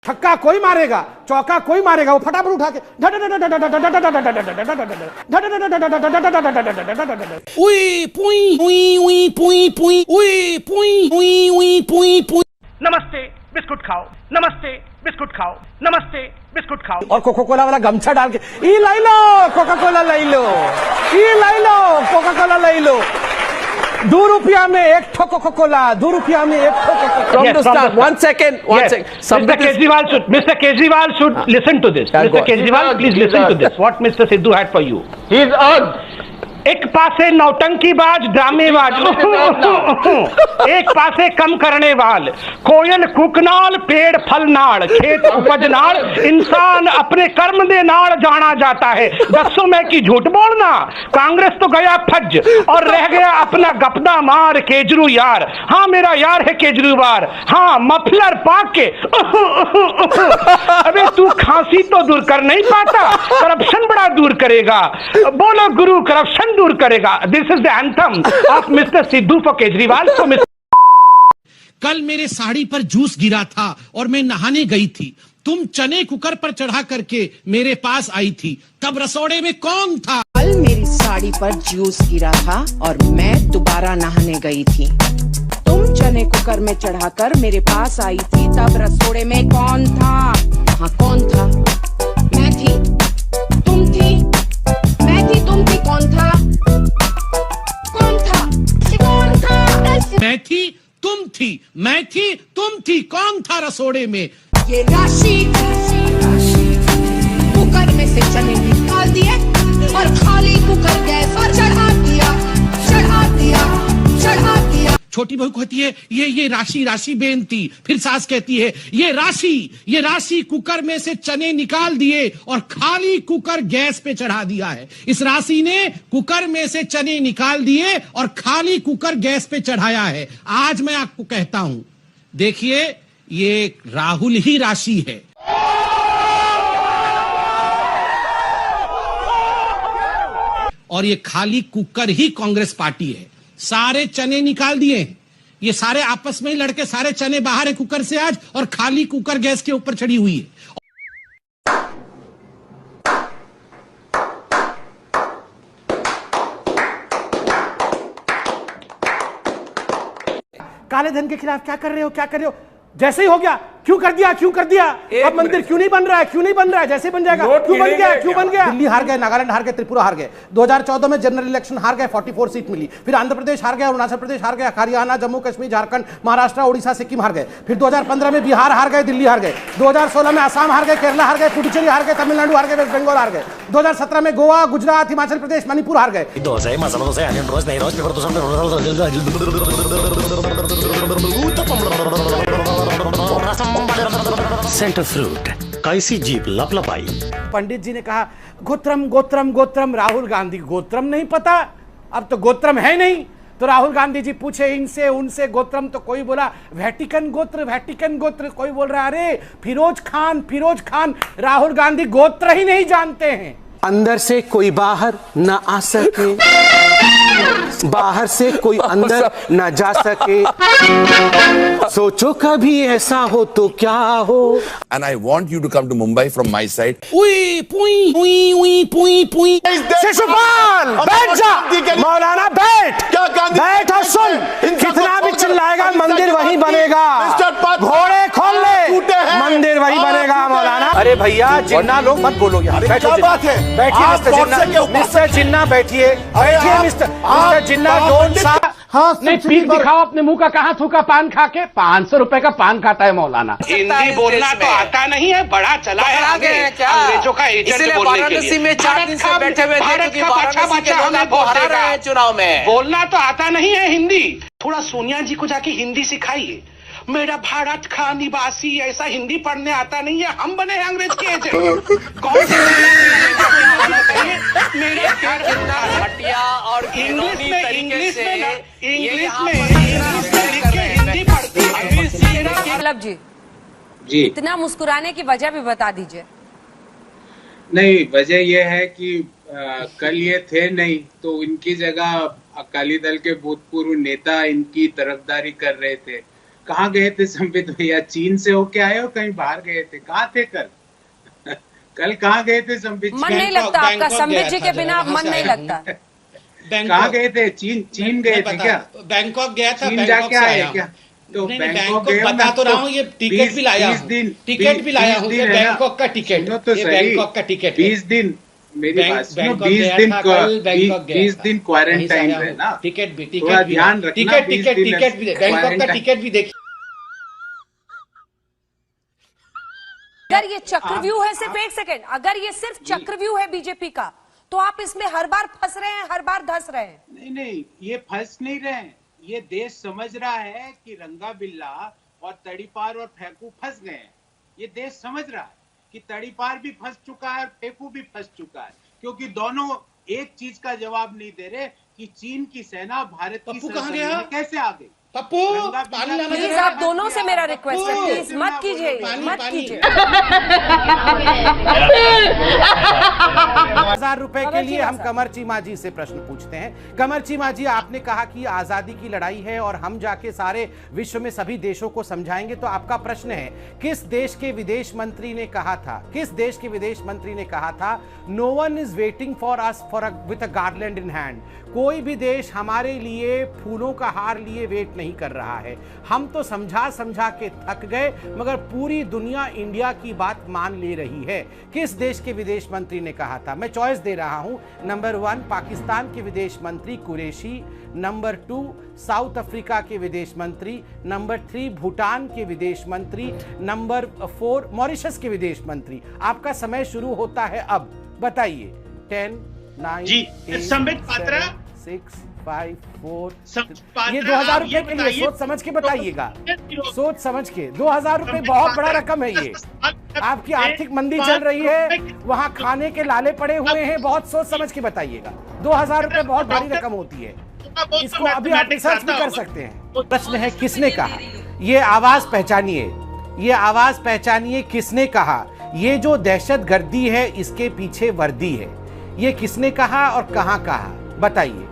छक्का कोई मारेगा, चौका कोई मारेगा, वो फटाफट उठा के नमस्ते बिस्कुट खाओ, नमस्ते बिस्कुट खाओ, नमस्ते बिस्कुट खाओ, और कोका कोला वाला गमछा डाल के ई लाई लो कोका कोला लाई लो, ई लाई लो कोका कोला लाई लो, 2 रुपया में एक ठो कोका कोला, 2 रुपया में एक ठो Coca Cola. From the start, one second. Mr. Kejriwal should listen to this. Mr. Kejriwal, please listen to this. What Mr. Sidhu had for you. He is earned. एक पासे नौटंकीबाज ड्रामेबाज, एक पासे कम करने वाल, कोयल कुकनाल पेड़ फलनाड़ खेत उपजनाड़, इंसान अपने कर्म दे नाड़ जाना जाता है। 10 में की झूठ बोलना, कांग्रेस तो गया फज और रह गया अपना गपदा मार केजरू यार। हाँ मेरा यार है केजरीवाल, हाँ मफलर पाक के अबे तू खांसी तो दूर कर नहीं पाता, करप्शन बड़ा दूर करेगा। बोलो गुरु करप्शन दूर करेगा। This is the anthem of mister Sidhu for Kejriwal. कल मेरे साड़ी पर जूस गिरा था और मैं नहाने गई थी, तुम चने कुकर पर चढ़ा करके मेरे पास आई थी, तब रसोड़े में कौन था? कल मेरी साड़ी पर जूस गिरा था और मैं दोबारा नहाने गई थी, तुम चने कुकर में चढ़ाकर मेरे पास आई थी, तब रसोड़े में कौन था? वहाँ कौन था? मैं थी, तुम थी, मैं थी, तुम थी, कौन था? कौन था? कौन था? मैं थी, तुम थी, मैं थी, तुम थी, कौन था रसोड़े में? ये राशि कुकर में से चने निकाल दिए और खाली कुकर गैस पर चढ़ा दिया, चढ़ा दिया, चढ़ा दिया। छोटी बहू कहती है ये राशि राशि बेनती, फिर सास कहती है ये राशि कुकर में से चने निकाल दिए और खाली कुकर गैस पे चढ़ा दिया है। इस राशि ने कुकर में से चने निकाल दिए और खाली कुकर गैस पे चढ़ाया है। आज मैं आपको कहता हूं, देखिए ये राहुल ही राशि है। और ये खाली कुकर ही कांग्रेस पार्टी है। सारे चने निकाल दिए हैं, ये सारे आपस में ही लड़के, सारे चने बाहर है कुकर से आज, और खाली कुकर गैस के ऊपर चढ़ी हुई है। काले धन के खिलाफ क्या कर रहे हो, क्या कर रहे हो? जैसे ही हो गया, क्यों कर दिया, क्यों कर दिया? अब मंदिर क्यों नहीं बन रहा है, क्यों नहीं बन रहा है? जैसे बन जाएगा, क्यों बन गया, क्यों बन गया? दिल्ली हार गए, नागालैंड हार गए, त्रिपुरा हार गए, 2014 में जनरल इलेक्शन हार गए, 44 सीट मिली, फिर आंध्र प्रदेश हार गया, अरुणाचल प्रदेश हार गया, हरियाणा, जम्मू कश्मीर, झारखंड, महाराष्ट्र, उड़ीसा, सिक्किम हार गए, फिर 2015 में बिहार हार गए, दिल्ली हार गए, 2016 में असम हार गए, केरला हार गए, पुडुचेरी हार गए, तमिलनाडु हार गए, वेस्ट बंगाल हार गए, 2017 में गोवा, गुजरात, हिमाचल प्रदेश, मणिपुर हार गए। सेंटर फ्रूट कैसी जीप लपलपाई। पंडित जी ने कहा गोत्रम गोत्रम गोत्रम, राहुल गांधी गोत्रम नहीं पता, अब तो गोत्रम है नहीं। तो राहुल गांधी जी पूछे इनसे उनसे, गोत्रम तो कोई बोला वेटिकन गोत्र, वेटिकन गोत्र, कोई बोल रहा अरे फिरोज खान। राहुल गांधी गोत्र ही नहीं जानते हैं। अंदर से कोई बाहर न आ सके, बाहर से कोई अंदर न जा सके, सोचो कभी ऐसा हो तो क्या हो। And I want you to come to Mumbai from my side. Shishupal बैठ जा, मौलाना बैठ, बैठ और सुन, कितना भी चिल्लाएगा मंदिर वही बनेगा, घोड़े खोल ले, मंदिर वही बनेगा मौलाना। अरे भैया जिन्ना लोग मत बोलो यार, क्या बात है? बैठिए मिस्टर जिन्ना, बैठिए मिस्टर जिन्ना, डोंट सा। हाँ नहीं, पीठ दिखाओ अपने मुंह का, कहाँ थूका पान खा के? 500 रुपए का पान खाता है मौलाना। हिंदी बोलना तो आता नहीं है, बड़ा चला है आगे अंग्रेजों का एजेंट बोलने के लिए। में 4 दिन से बैठे हुए थे क्योंकि वाराणसी के लोग आपको हरा रहे हैं चुनाव में। बोलना तो आता नहीं है हिंदी। थोड़ा सोनिया जी को जाके हिंदी सिखाइए। मेरा भारत का निवासी, ऐसा हिंदी पढ़ने आता नहीं है, हम बने हैं अंग्रेज के एजेंट। कौन से मेरे हटिया और इंग्लिश में हिंदी पढ़ती है। मतलब जी इतना मुस्कुराने की वजह भी बता दीजिए। नहीं, वजह यह है कि कल ये थे नहीं, तो इनकी जगह अकाली दल के भूतपूर्व नेता इनकी तरफदारी कर रहे थे, कहाँ गए थे संबित भैया? चीन से होके आए हो, कहीं बाहर गए थे? कहाँ थे कल? कल कहाँ गए थे संबित? मन नहीं लगता आपका संबित जी के बिना मन नहीं लगता। कहाँ गए थे? चीन गए थे क्या? बैंकॉक गया था। चीन जाके आए क्या? तो बैंकॉक गए, बता तो रहा हूँ, ये टिकट भी लाया हूँ, टिकट भी लाया हूँ, बैंकॉक का टिकट, तो बैंकॉक का टिकट 20 दिन, मेरी बात सुनो, 20 दिन क्वारंटाइन है ना, टिकट भी थोड़ा ध्यान रखना, टिकट भी बैंकॉक का टिकट भी देखिए। अगर ये चक्रव्यूह है, सिर्फ एक सेकंड, अगर ये सिर्फ चक्रव्यूह है बीजेपी का, तो आप इसमें हर बार फंस रहे हैं, हर बार धंस रहे हैं। नहीं, ये फंस नहीं रहे हैं। ये देश समझ रहा है कि रंगा बिल्ला और तड़ीपार और फेंकू फंस गए हैं। ये देश समझ रहा है कि तड़ीपार भी फंस चुका है और फेंकू भी फंस चुका है, क्योंकि दोनों एक चीज का जवाब नहीं दे रहे कि चीन की सेना भारत की सरजमीं में कैसे आ गई। पप्पू, पानी लाना। प्लीज आप दोनों से मेरा रिक्वेस्ट है, प्लीज मत कीजिए, मत कीजिए। 1000 रुपए के लिए हम कमर चीमा जी से प्रश्न पूछते हैं। कमर चीमा जी, आपने कहा कि आजादी की लड़ाई है और हम जाके सारे विश्व में सभी देशों को समझाएंगे, तो आपका प्रश्न है, किस देश के विदेश मंत्री ने कहा था, किस देश के विदेश मंत्री ने कहा था, no one is waiting for us with a garland in hand? कोई भी देश हमारे लिए फूलों का हार लिए वेट नहीं कर रहा है। हम तो समझा समझा के थक गए, मगर पूरी दुनिया इंडिया की बात मान ले रही है। किस देश के विदेश मंत्री ने कहा था? मैं चॉइस दे रहा हूं। नंबर 1 पाकिस्तान के विदेश मंत्री कुरैशी, नंबर 2 साउथ अफ्रीका के विदेश मंत्री, नंबर 3 भूटान के विदेश मंत्री, नंबर 4 मॉरिशस के विदेश मंत्री। आपका समय शुरू होता है अब, बताइए। 10 9 जी, 8 संबित पात्रा 6 5 4 पात्रा, ये 2000 आप ये रुपए के लिए बताइए, सोच समझ के बताइएगा, सोच समझ के। 2000 रुपए बहुत बड़ा रकम है ये। आपकी आर्थिक मंदी चल रही है, वहाँ खाने के लाले पड़े हुए हैं, बहुत सोच समझ के बताइएगा। 2000 रुपए बहुत बड़ी रकम होती है, इसको अभी आप रिसर्च भी कर सकते हैं। प्रश्न है, किसने कहा? ये आवाज पहचानिए, ये आवाज पहचानिए, किसने कहा? ये जो दहशतगर्दी है, इसके पीछे वर्दी है। ये किसने कहा और कहां कहा? बताइए।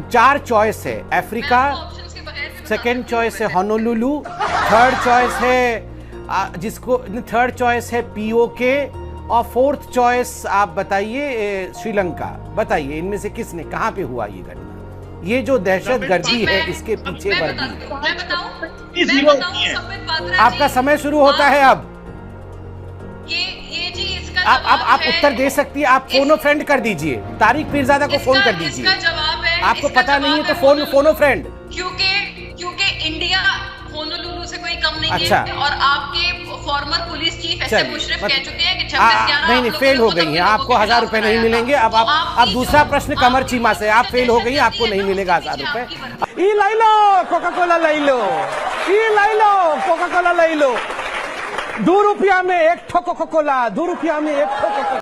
4 चॉइस है, अफ्रीका, सेकंड चॉइस है होनोलुलु, थर्ड चॉइस है जिसको थर्ड चॉइस है पीओके, और फोर्थ चॉइस आप बताइए श्रीलंका। बताइए इनमें से किसने, कहां पे हुआ ये घटना? ये जो दहशतगर्दी है, इसके पीछे वर्दी है। आपका समय शुरू होता है अब। आप उत्तर दे सकती है। आप फोनो फ्रेंड कर दीजिए, तारिक पीरजादा को फोन कर दीजिए। आपको पता नहीं है तो फोनो फ्रेंड, क्योंकि इंडिया होनोलुलु से कोई कम नहीं अच्छा है, और आपके फॉर्मर पुलिस चीफ ऐसे मुशर्रफ कह चुके हैं कि नहीं, फेल हो गई हैं, आपको 1000 रुपए नहीं मिलेंगे। अब दूसरा प्रश्न कमर चीमा से, आप फेल हो गई, आपको नहीं मिलेगा 1000 रुपए। ई लाई लो कोका कोला, लाई लो, ई लाई लो कोका कोला, लाई लो। 2 रुपया में एक ठो कोका कोला, 2 रुपया में एक ठो कोका।